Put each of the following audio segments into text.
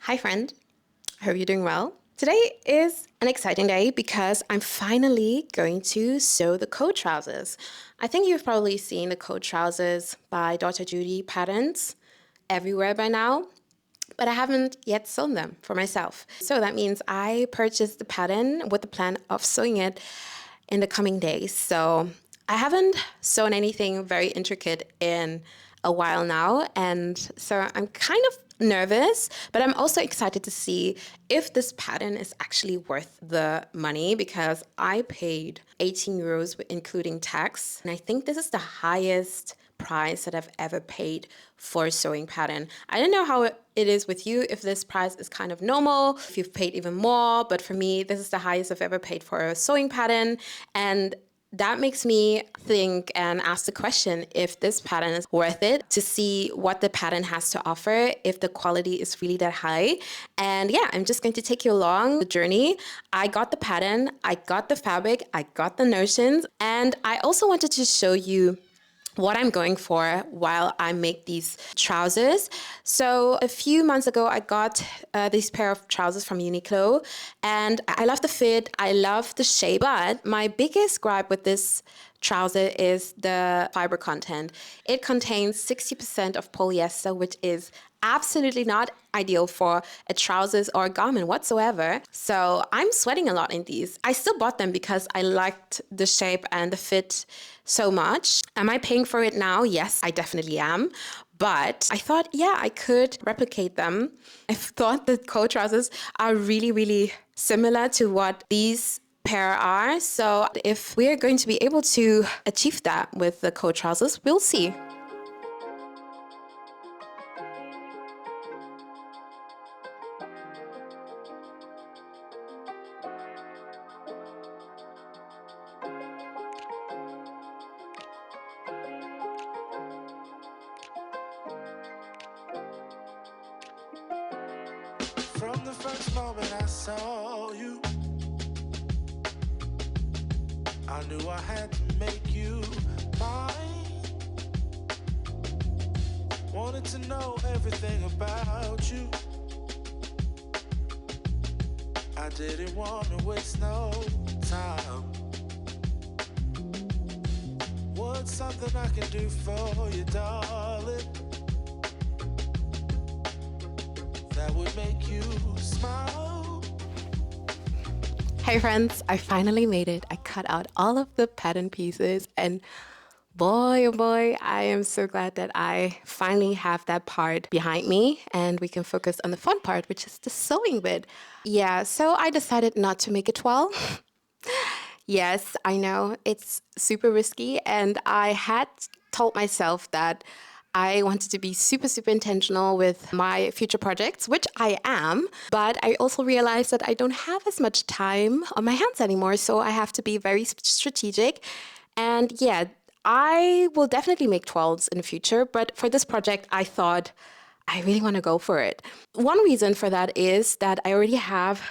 Hi, friend. I hope you're doing well. Today is an exciting day because I'm finally going to sew the coat trousers. I think you've probably seen the coat trousers by Dr. Judy patterns everywhere by now, but I haven't yet sewn them for myself. So that means I purchased the pattern with the plan of sewing it in the coming days. So I haven't sewn anything very intricate in a while now, and so I'm kind of nervous, but I'm also excited to see if this pattern is actually worth the money because I paid 18 euros including tax, and I think this is the highest price that I've ever paid for a sewing pattern. I don't know how it is with you, if this price is kind of normal, if you've paid even more, but for me, this is the highest I've ever paid for a sewing pattern, and that makes me think and ask the question if this pattern is worth it, to see what the pattern has to offer, if the quality is really that high. And yeah, I'm just going to take you along the journey. I got the pattern, I got the fabric, I got the notions, and I also wanted to show you what I'm going for while I make these trousers. So a few months ago, I got this pair of trousers from Uniqlo, and I love the fit, I love the shape, but my biggest gripe with this trouser is the fiber content. It contains 60% of polyester, which is absolutely not ideal for a trousers or a garment whatsoever. So I'm sweating a lot in these. I still bought them because I liked the shape and the fit so much. Am I paying for it now? Yes, I definitely am. But I thought, yeah, I could replicate them. I thought the coat trousers are really, really similar to what these pair are. So if we're going to be able to achieve that with the coat trousers, we'll see. From the first moment I saw you, I knew I had to make you mine. Wanted to know everything about you. I didn't want to waste no time. What's something I can do for you, darling, that would make you smile? Hey friends, I finally made it. I cut out all of the pattern pieces, and boy, oh boy, I am so glad that I finally have that part behind me and we can focus on the fun part, which is the sewing bit. Yeah, so I decided not to make it 12. Yes, I know it's super risky, and I had told myself that I wanted to be super, super intentional with my future projects, which I am, but I also realized that I don't have as much time on my hands anymore, so I have to be very strategic. And yeah, I will definitely make 12s in the future, but for this project, I thought I really want to go for it. One reason for that is that I already have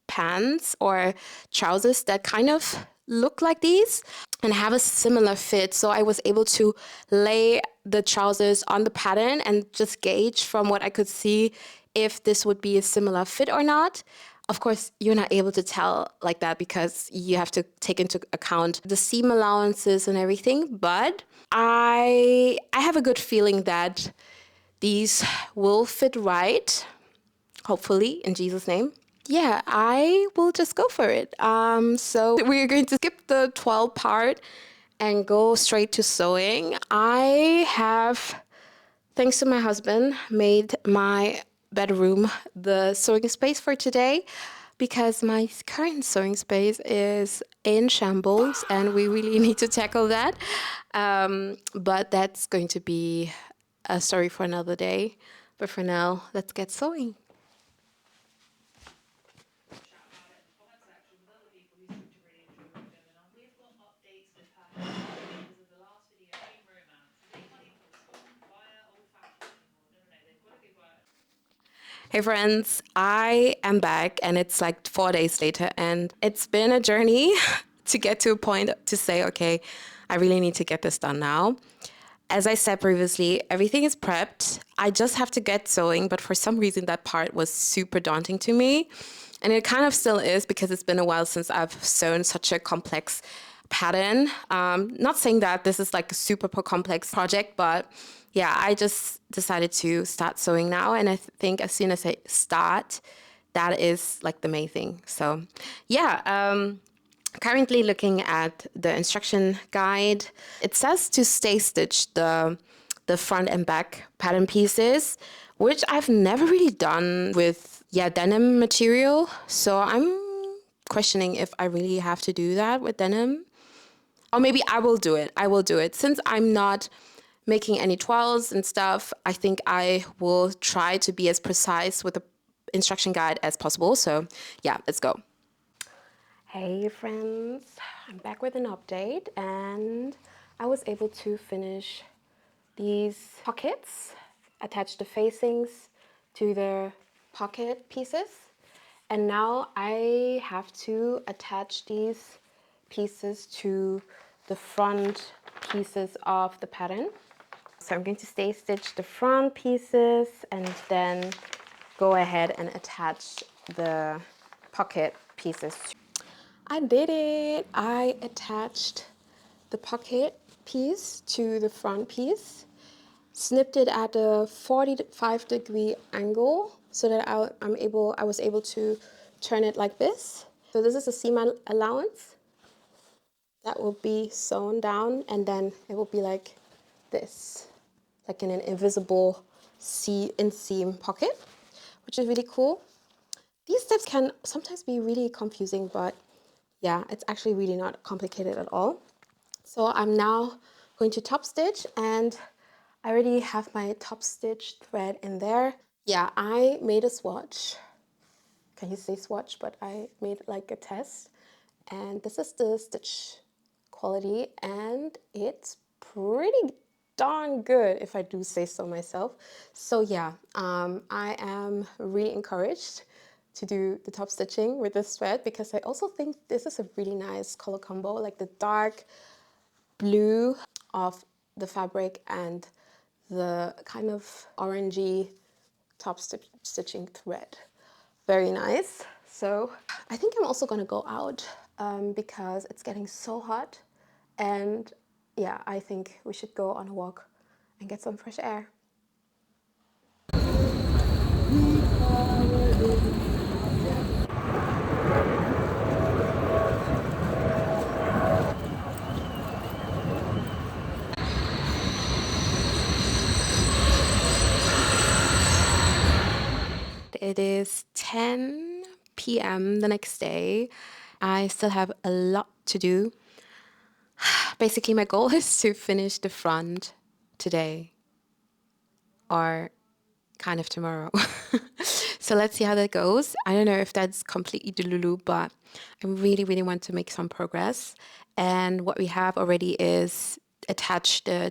pants or trousers that kind of look like these and have a similar fit. So I was able to lay the trousers on the pattern and just gauge from what I could see if this would be a similar fit or not. Of course, you're not able to tell like that because you have to take into account the seam allowances and everything. But I have a good feeling that these will fit right, hopefully, in Jesus' name. Yeah, I will just go for it. So we're going to skip the 12 part and go straight to sewing. I have, thanks to my husband, made my bedroom the sewing space for today because my current sewing space is in shambles and we really need to tackle that. But that's going to be a story for another day. But for now, let's get sewing. Hey friends, I am back and it's like 4 days later and it's been a journey to get to a point to say, okay, I really need to get this done now. as I said previously, everything is prepped. I just have to get sewing, but for some reason that part was super daunting to me. And it kind of still is because it's been a while since I've sewn such a complex pattern. Not saying that this is like a super complex project, but yeah, I just decided to start sewing now. And I think as soon as I start, that is like the main thing. So yeah, currently looking at the instruction guide. It says to stay stitch the front and back pattern pieces, which I've never really done with denim material. So I'm questioning if I really have to do that with denim. Or maybe I will do it. I will do it. Since I'm not making any twirls and stuff, I think I will try to be as precise with the instruction guide as possible. So yeah, let's go. Hey friends, I'm back with an update, and I was able to finish these pockets, attach the facings to the pocket pieces, and now I have to attach these pieces to the front pieces of the pattern. So I'm going to stay stitch the front pieces and then go ahead and attach the pocket pieces. I did it! I attached the pocket piece to the front piece, snipped it at a 45-degree angle so that I was able to turn it like this. So this is a seam allowance that will be sewn down, and then it will be like this, like in an invisible inseam pocket, which is really cool. These steps can sometimes be really confusing, but yeah, it's actually really not complicated at all. So I'm now going to top stitch, and I already have my top stitch thread in there. Yeah, I made a swatch. Can you say swatch? But I made like a test, and this is the stitch quality, and it's pretty darn good if I do say so myself. So yeah, I am really encouraged to do the top stitching with this thread because I also think this is a really nice color combo, like the dark blue of the fabric and the kind of orangey top stitching thread. Very nice. So I think I'm also gonna go out because it's getting so hot, and yeah, I think we should go on a walk and get some fresh air. It is 10 p.m. the next day. I still have a lot to do. Basically, my goal is to finish the front today, or kind of tomorrow. So let's see how that goes. I don't know if that's completely delulu, but I really, really want to make some progress. And what we have already is attach the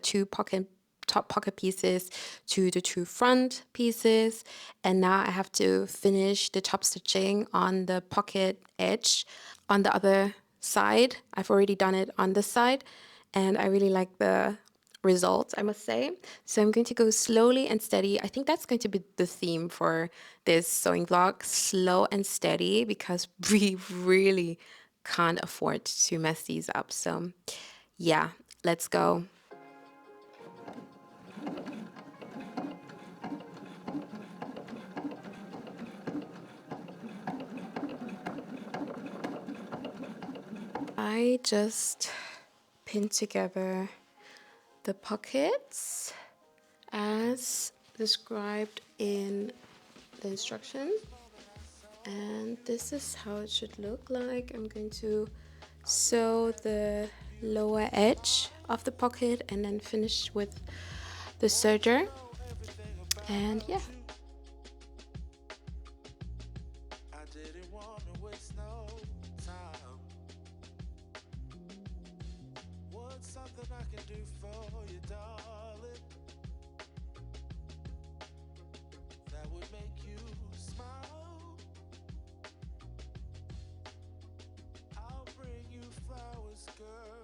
top pocket pieces to the two front pieces. And now I have to finish the top stitching on the pocket edge on the other side. I've already done it on this side, and I really like the results, I must say. So I'm going to go slowly and steady. I think that's going to be the theme for this sewing vlog, slow and steady, because we really can't afford to mess these up. So yeah, let's go. I just pinned together the pockets as described in the instruction, and this is how it should look like. I'm going to sew the lower edge of the pocket and then finish with the serger, and yeah. I didn't want to waste no time. What's something I can do for you, darling? That would make you smile. I'll bring you flowers, girl.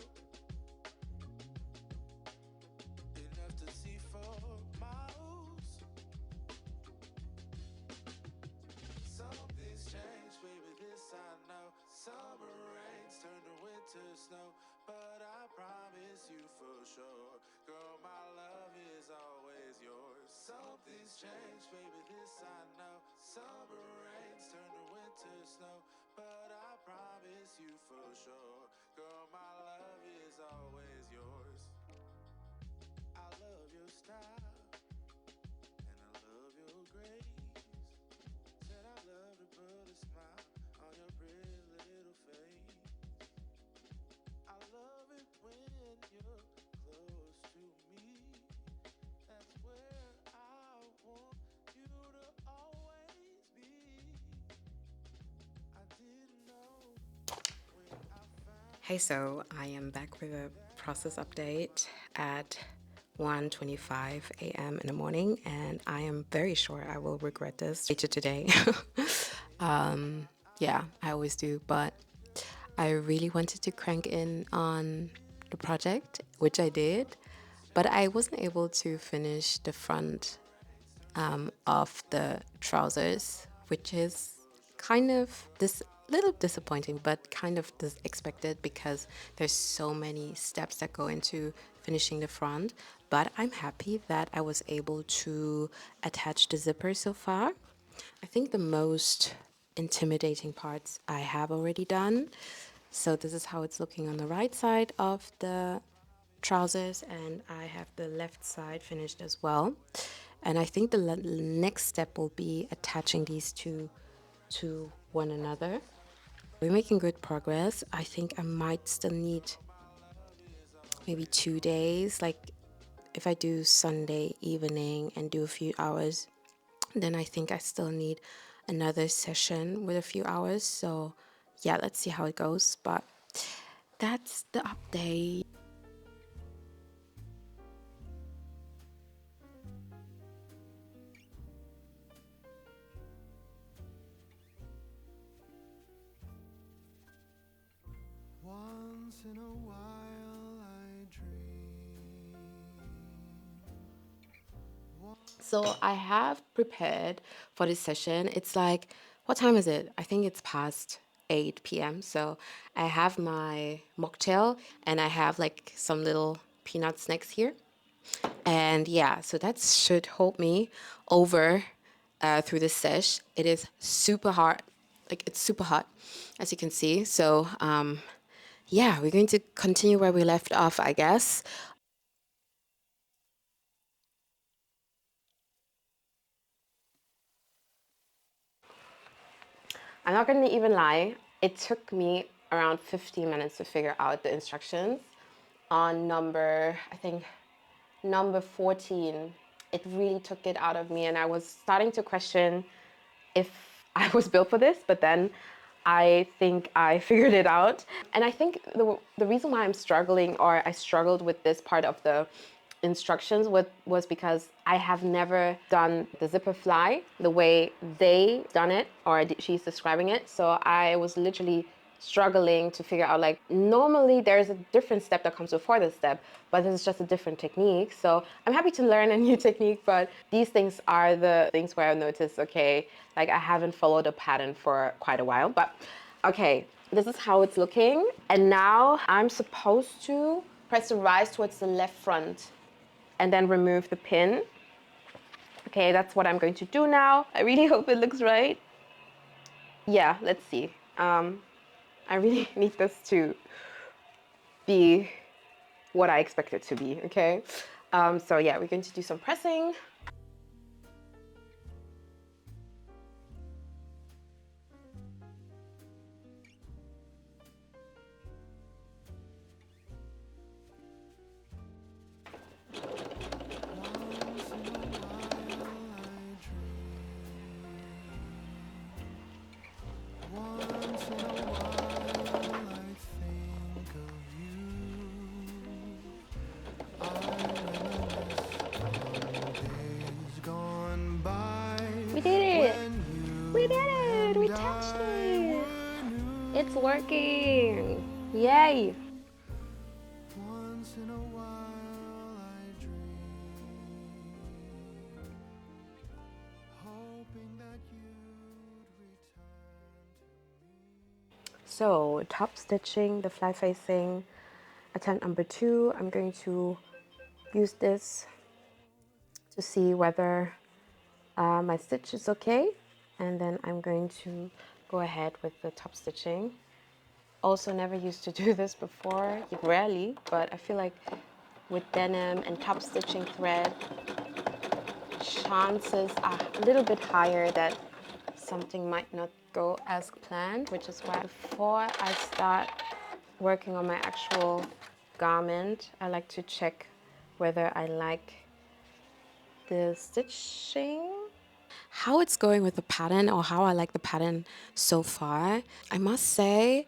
Enough winter snow, but I promise you for sure, girl, my love is always yours. Something's changed, baby, this I know. Summer rains turn to winter snow, but I promise you for sure, girl, my love is always yours. I love your style, and I love your grace. Said I love to put a smile on your pretty little face. I love it when you're close to me. That's where I want you to always be. I didn't know when I found Hey, so I am back with a process update at 1:25 a.m. in the morning, and I am very sure I will regret this later today. Yeah, I always do, but I really wanted to crank in on the project, which I did, but I wasn't able to finish the front of the trousers, which is kind of this little disappointing, but kind of expected because there's so many steps that go into finishing the front. But I'm happy that I was able to attach the zipper so far. I think the most intimidating parts I have already done. So this is how it's looking on the right side of the trousers, and I have the left side finished as well. And I think the next step will be attaching these two to one another. We're making good progress. I think I might still need maybe 2 days. Like if I do Sunday evening and do a few hours, then I think I still need another session with a few hours. So yeah, let's see how it goes. But that's the update. once in a while I dream. So I have prepared for this session. It's like, what time is it? I think it's past 8 p.m. So I have my mocktail and I have like some little peanut snacks here. And yeah, so that should hold me over through this sesh. It is super hot. Like it's super hot, as you can see. So yeah, we're going to continue where we left off, I guess. I'm not going to even lie. It took me around 15 minutes to figure out the instructions on number, I think, number 14. It really took it out of me, and I was starting to question if I was built for this, but then I think I figured it out. And I think the reason why I'm struggling, or I struggled with this part of the instructions was because I have never done the zipper fly the way they done it, or she's describing it. So I was literally struggling to figure out, like, normally there's a different step that comes before this step, but this is just a different technique. So I'm happy to learn a new technique, but these things are the things where I noticed, okay, like I haven't followed a pattern for quite a while. But okay, this is how it's looking. And now I'm supposed to press the rise towards the left front and then remove the pin. Okay, that's what I'm going to do now. I really hope it looks right. Yeah, let's see. I really need this to be what I expect it to be, okay? So yeah, we're going to do some pressing. Once in a while I dream. Once in a while I think of you. I reminisce on days gone by We did it! when We did you it! We and touched I it! were new. It's working! Yay! Once in a while I dream, hoping that you'd return to me. So top stitching, the fly facing, attempt number 2. I'm going to use this to see whether my stitch is okay, and then I'm going to go ahead with the top stitching. Also never used to do this before, rarely, but I feel like with denim and top stitching thread, chances are a little bit higher that something might not go as planned, which is why before I start working on my actual garment, I like to check whether I like the stitching, how it's going with the pattern, or how I like the pattern so far. I must say,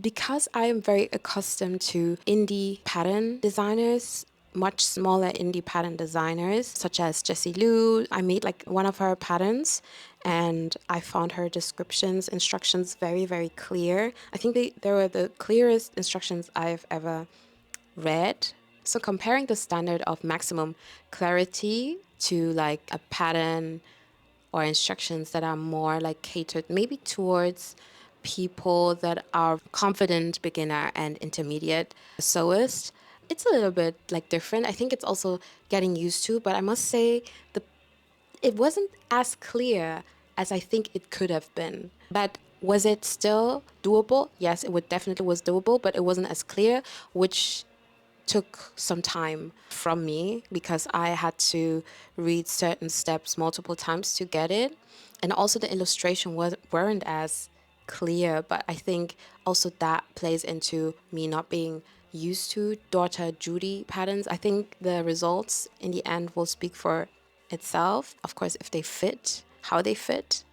because I am very accustomed to indie pattern designers, much smaller indie pattern designers, such as Jessie Lou. I made like one of her patterns and I found her instructions very, very clear. I think they were the clearest instructions I've ever read. So comparing the standard of maximum clarity to like a pattern or instructions that are more like catered maybe towards people that are confident beginner and intermediate sewist, it's a little bit like different. I think it's also getting used to, but I must say it wasn't as clear as I think it could have been. But was it still doable? Yes, it would definitely was doable, but it wasn't as clear, which took some time from me because I had to read certain steps multiple times to get it. And also the illustration weren't as clear, but I think also that plays into me not being used to daughter Judy patterns. I think the results in the end will speak for itself. Of course, if they fit, how they fit,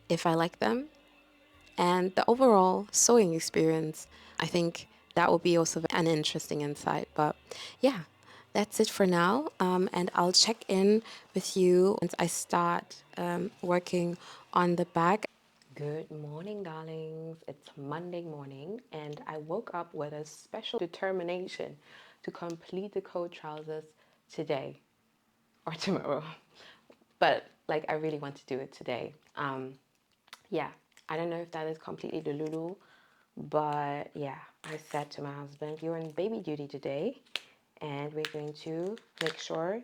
if I like them, and the overall sewing experience. I think that will be also an interesting insight. But yeah, that's it for now. And I'll check in with you once I start working on the back. Good morning, darlings. It's Monday morning, and I woke up with a special determination to complete the coat trousers today or tomorrow. But like, I really want to do it today. Yeah, I don't know if that is completely delulu, but yeah, I said to my husband, you're in baby duty today, and we're going to make sure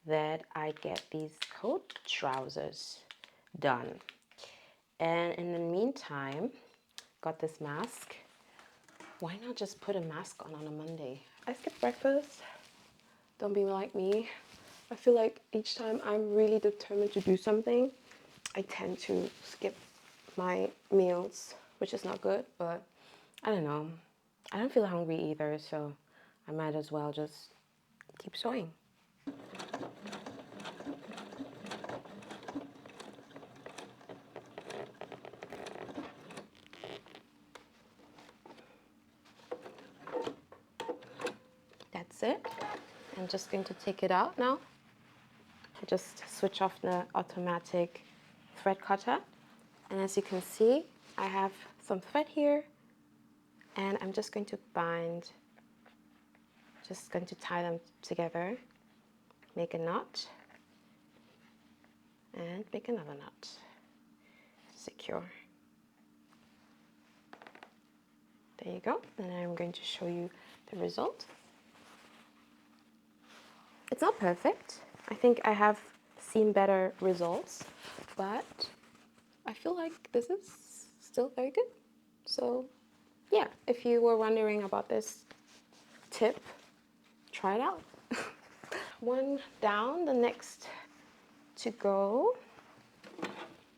that I get these coat trousers done. And in the meantime, got this mask. Why not just put a mask on a Monday? I skip breakfast. Don't be like me. I feel like each time I'm really determined to do something, I tend to skip my meals, which is not good, but I don't know. I don't feel hungry either, so I might as well just keep sewing. That's it. I'm just going to take it out now. I just switch off the automatic thread cutter. And as you can see, I have some thread here, and I'm just going to tie them together, make a knot, and make another knot. Secure. There you go. And I'm going to show you the result. It's not perfect. I think I have seen better results, but I feel like this is still very good. So yeah, if you were wondering about this tip, try it out. One down, the next to go.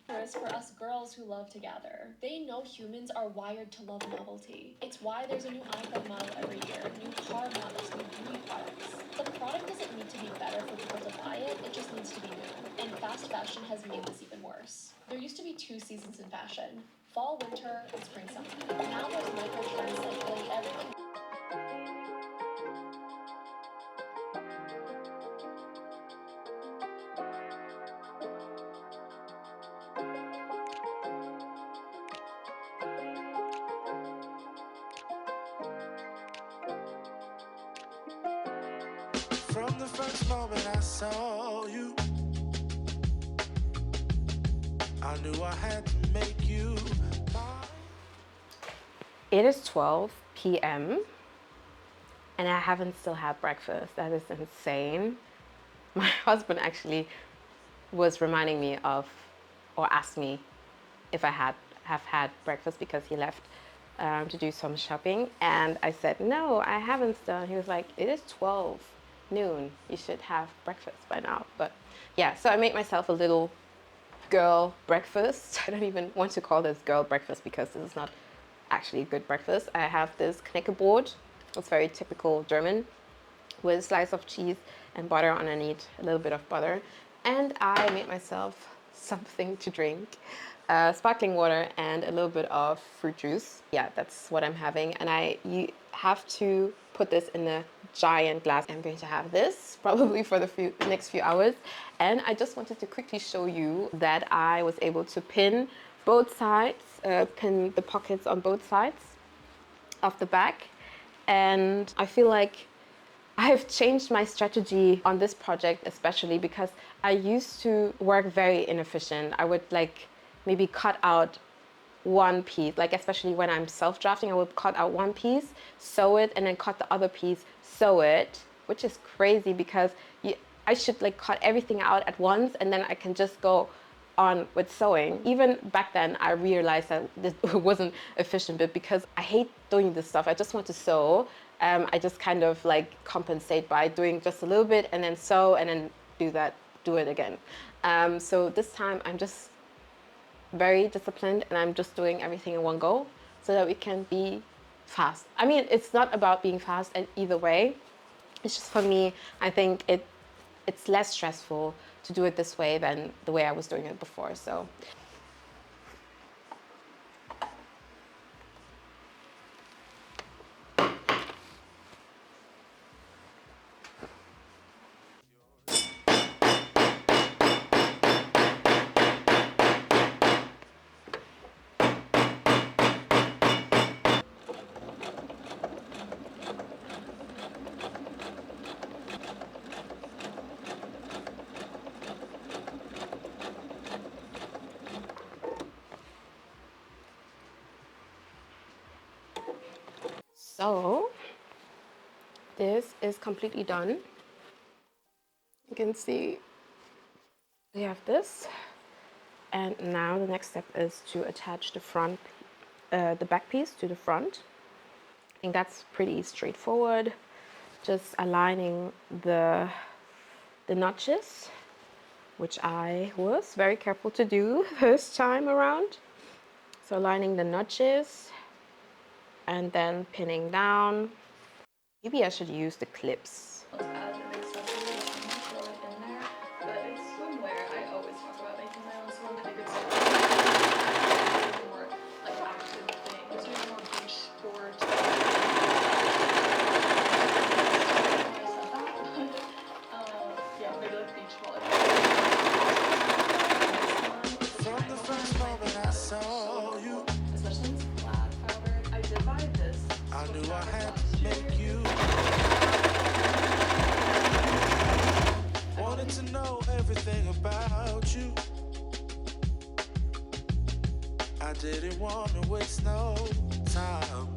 For us girls who love to gather. They know humans are wired to love novelty. It's why there's a new iPhone model every year, new car models, new beauty products. The product doesn't need to be better for people to buy it, it just needs to be new. And fast fashion has made this even worse. There used to be 2 seasons in fashion, fall, winter, and spring, summer. Now there's micro trends like really everything. From the first moment I saw you, I knew I had to make you mine. It is 12 p.m. and I haven't still had breakfast. That is insane. My husband actually was reminding me of, or asked me if I have had breakfast because he left to do some shopping, and I said no, I haven't still. He was like, it is 12 noon. You should have breakfast by now. But yeah, so I made myself a little girl breakfast. I don't even want to call this girl breakfast because this is not actually a good breakfast. I have this knäckebrot. It's very typical German, with a slice of cheese and butter underneath, a little bit of butter. And I made myself something to drink, sparkling water and a little bit of fruit juice. Yeah, that's what I'm having. And you have to put this in a giant glass. I'm going to have this probably for the next few hours. And I just wanted to quickly show you that I was able to pin both sides, pin the pockets on both sides of the back. And I feel like I have changed my strategy on this project, especially because I used to work very inefficient. I would like maybe cut out one piece, like especially when I'm self-drafting, I would cut out one piece, sew it, and then cut the other piece, sew it, which is crazy because I should like cut everything out at once and then I can just go on with sewing. Even back then, I realized that this wasn't efficient, but because I hate doing this stuff, I just want to sew. I just kind of like compensate by doing just a little bit and then sew and then do it again. So this time I'm just very disciplined and I'm just doing everything in one go so that we can be fast. I mean, it's not about being fast in either way. It's just for me, I think it's less stressful to do it this way than the way I was doing it before. So So this is completely done. You can see we have this. And now the next step is to attach the back piece to the front. I think that's pretty straightforward. Just aligning the notches, which I was very careful to do first time around. So aligning the notches and then pinning down. Maybe I should use the clips. As an accessory, throw it in there, but it's swimwear. I always talk about making my own swim. I think it's a more like active thing. It's doing more beach sport. Yeah, maybe like beach volleyball. From the first moment I saw you, Especially this flat powder. I did buy this. I knew I had to make you. Wanted to know everything about you. I didn't want to waste no time.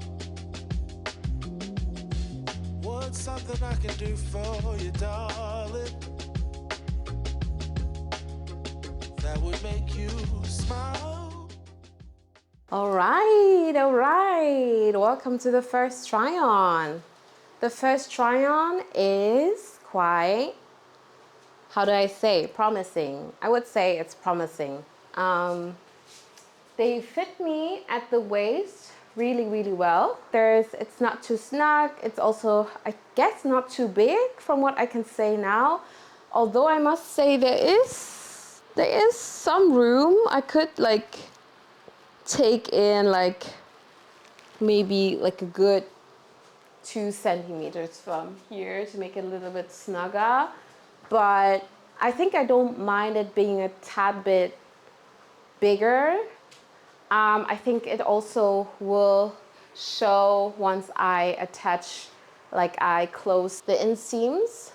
What's something I can do for you, darling? That would make you smile. All right. Welcome to the first try-on. The first try-on is quite, how do I say, promising. I would say it's promising. They fit me at the waist really, really well. It's not too snug. It's also, I guess, not too big from what I can say now. Although I must say there is some room. I could like take in like maybe like a good 2 centimeters from here to make it a little bit snugger. But I think I don't mind it being a tad bit bigger. I think it also will show once I attach, like I close the inseams.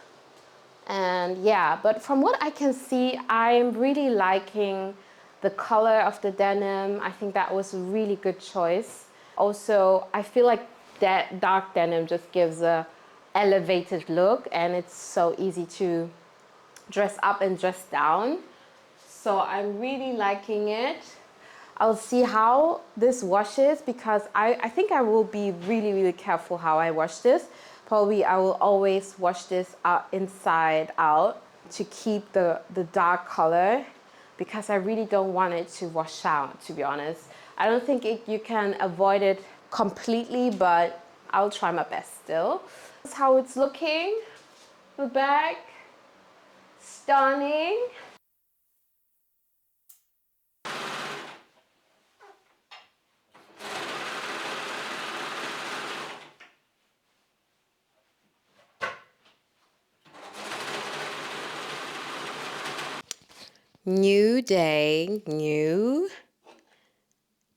And yeah, but from what I can see, I'm really liking the color of the denim. I think that was a really good choice. also, I feel like that dark denim just gives a elevated look, and it's so easy to dress up and dress down. So I'm really liking it. I'll see how this washes, because I think I will be really, really careful how I wash this. Probably I will always wash this out inside out to keep the dark color, because I really don't want it to wash out, to be honest. I don't think you can avoid it completely, but I'll try my best still. This is how it's looking. The back, stunning. New day, new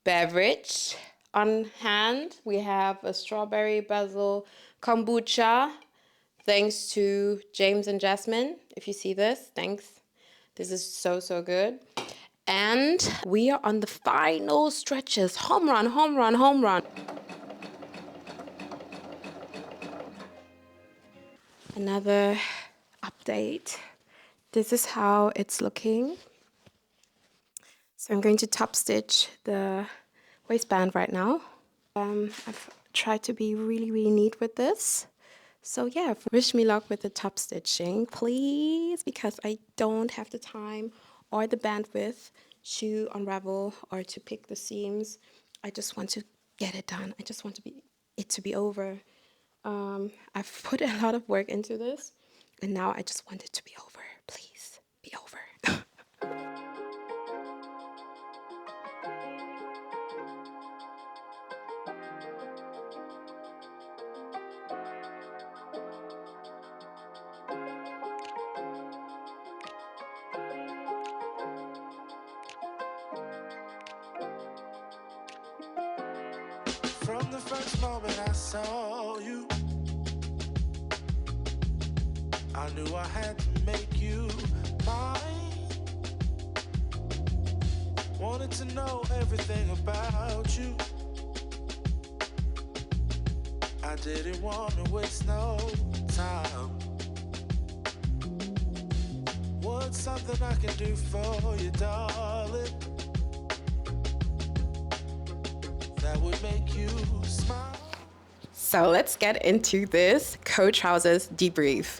beverage on hand. We have a strawberry basil kombucha, thanks to James and Jasmine. If you see this, thanks. This is so, so good. And we are on the final stretches. Home run, home run, home run. Another update. This is how it's looking. So I'm going to top stitch the waistband right now. I've tried to be really, really neat with this. So yeah, wish me luck with the top stitching, please, because I don't have the time or the bandwidth to unravel or to pick the seams. I just want to get it done. I just want it to be over. I've put a lot of work into this, and now I just want it to be over. Please, be over. From the first moment I saw you, I knew I had to make you mine. Wanted to know everything about you. I didn't want to waste no time. What's something I can do for you, darling, that would make you smile? So let's get into this coat trousers debrief.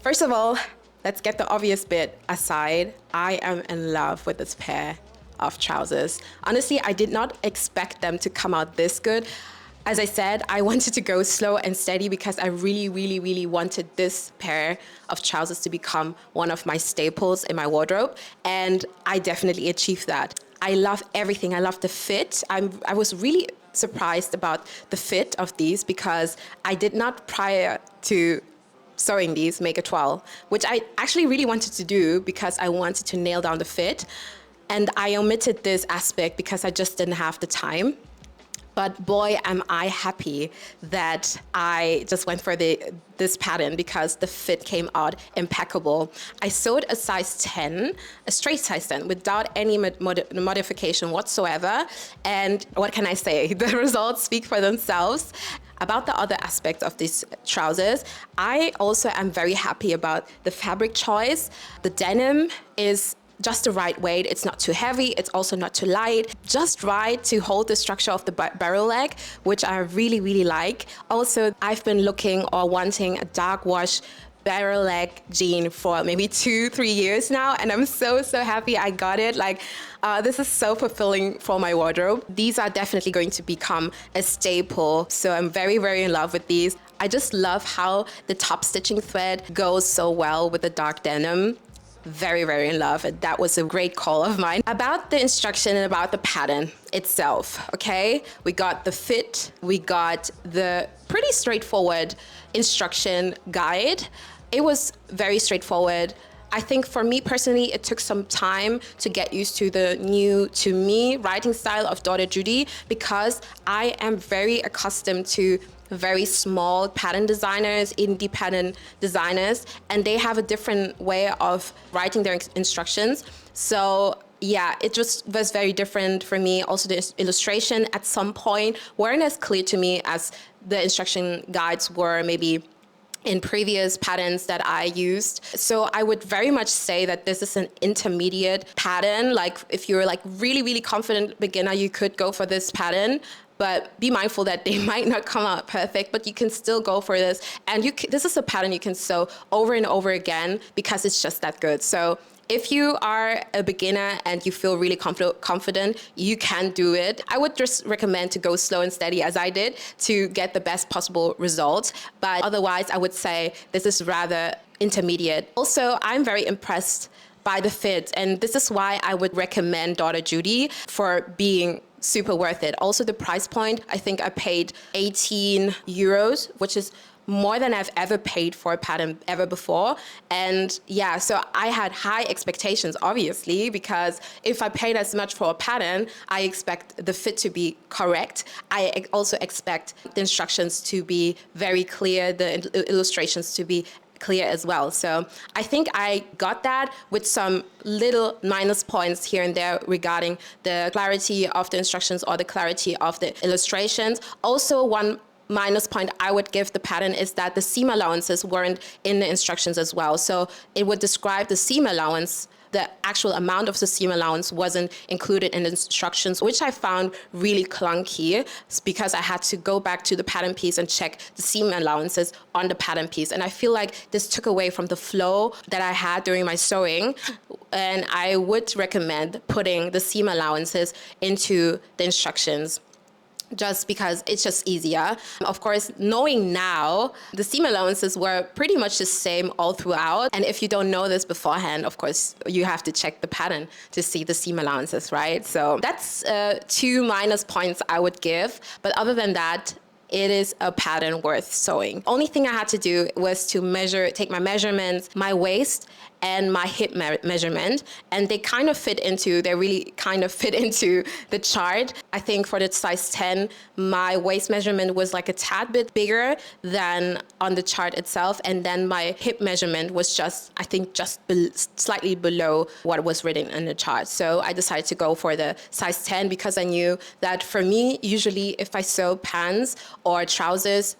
First of all, let's get the obvious bit aside. I am in love with this pair of trousers. Honestly, I did not expect them to come out this good. As I said, I wanted to go slow and steady because I really, really, really wanted this pair of trousers to become one of my staples in my wardrobe, and I definitely achieved that. I love everything. I love the fit. I was really surprised about the fit of these, because I did not, prior to sewing these, make a twirl, which I actually really wanted to do because I wanted to nail down the fit. And I omitted this aspect because I just didn't have the time. But boy, am I happy that I just went for this pattern, because the fit came out impeccable. I sewed a size 10, a straight size 10, without any modification whatsoever. And what can I say? The results speak for themselves. About the other aspects of these trousers, I also am very happy about the fabric choice. The denim is just the right weight. It's not too heavy. It's also not too light. Just right to hold the structure of the barrel leg, which I really, really like. Also, I've been looking or wanting a dark wash barrel leg jean for maybe 2-3 years now, and I'm so, so happy I got it. This is so fulfilling for my wardrobe. These are definitely going to become a staple, so I'm very, very in love with these. I just love how the top stitching thread goes so well with the dark denim. Very, very in love. That was a great call of mine. About the instruction and about the pattern itself, okay? We got the fit, we got the pretty straightforward instruction guide. It was very straightforward. I think for me personally, it took some time to get used to the new, to me, writing style of Daughter Judy, because I am very accustomed to very small pattern designers, independent designers, and they have a different way of writing their instructions. So yeah, it just was very different for me. Also, the illustration at some point weren't as clear to me as the instruction guides were maybe in previous patterns that I used. So I would very much say that this is an intermediate pattern. Like if you're like really, really confident beginner, you could go for this pattern. But be mindful that they might not come out perfect, but you can still go for this. And this is a pattern you can sew over and over again because it's just that good. So if you are a beginner and you feel really confident, you can do it. I would just recommend to go slow and steady as I did to get the best possible result. But otherwise, I would say this is rather intermediate. Also, I'm very impressed by the fit. And this is why I would recommend Daughter Judy for being super worth it. Also, the price point, I think I paid 18 euros, which is more than I've ever paid for a pattern ever before. And yeah, so I had high expectations, obviously, because if I paid as much for a pattern, I expect the fit to be correct. I also expect the instructions to be very clear, the illustrations to be clear as well. So I think I got that with some little minus points here and there regarding the clarity of the instructions or the clarity of the illustrations. Also, one minus point I would give the pattern is that the seam allowances weren't in the instructions as well. So it would describe the seam allowance. The actual amount of the seam allowance wasn't included in the instructions, which I found really clunky because I had to go back to the pattern piece and check the seam allowances on the pattern piece. And I feel like this took away from the flow that I had during my sewing. And I would recommend putting the seam allowances into the instructions, just because it's just easier. Of course, knowing now, the seam allowances were pretty much the same all throughout. And if you don't know this beforehand, of course, you have to check the pattern to see the seam allowances, right? So that's 2 minus points I would give. But other than that, it is a pattern worth sewing. Only thing I had to do was to take my measurements, my waist, and my hip measurement, and they really kind of fit into the chart. I think for the size 10, my waist measurement was like a tad bit bigger than on the chart itself, and then my hip measurement was just slightly below what was written in the chart. So I decided to go for the size 10 because I knew that for me, usually if I sew pants or trousers,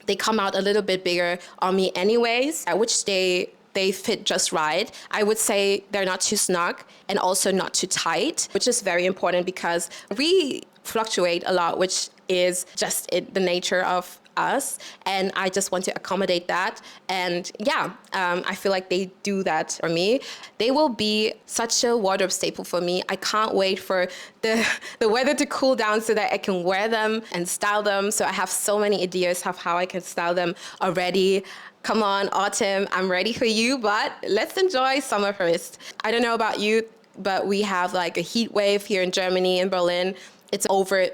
they come out a little bit bigger on me anyways, which they fit just right. I would say they're not too snug and also not too tight, which is very important because we fluctuate a lot, which is just the nature of us. And I just want to accommodate that. And yeah, I feel like they do that for me. They will be such a wardrobe staple for me. I can't wait for the weather to cool down so that I can wear them and style them. So I have so many ideas of how I can style them already. Come on, autumn, I'm ready for you, but let's enjoy summer first. I don't know about you, but we have like a heat wave here in Germany, in Berlin. It's over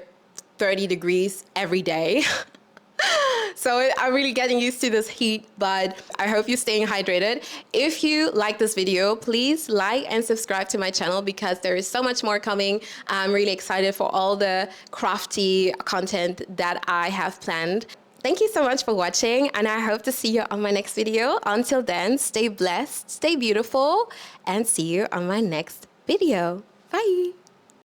30 degrees every day. So I'm really getting used to this heat, but I hope you're staying hydrated. If you like this video, please like and subscribe to my channel because there is so much more coming. I'm really excited for all the crafty content that I have planned. Thank you so much for watching, and I hope to see you on my next video. Until then, stay blessed, stay beautiful, and see you on my next video. Bye.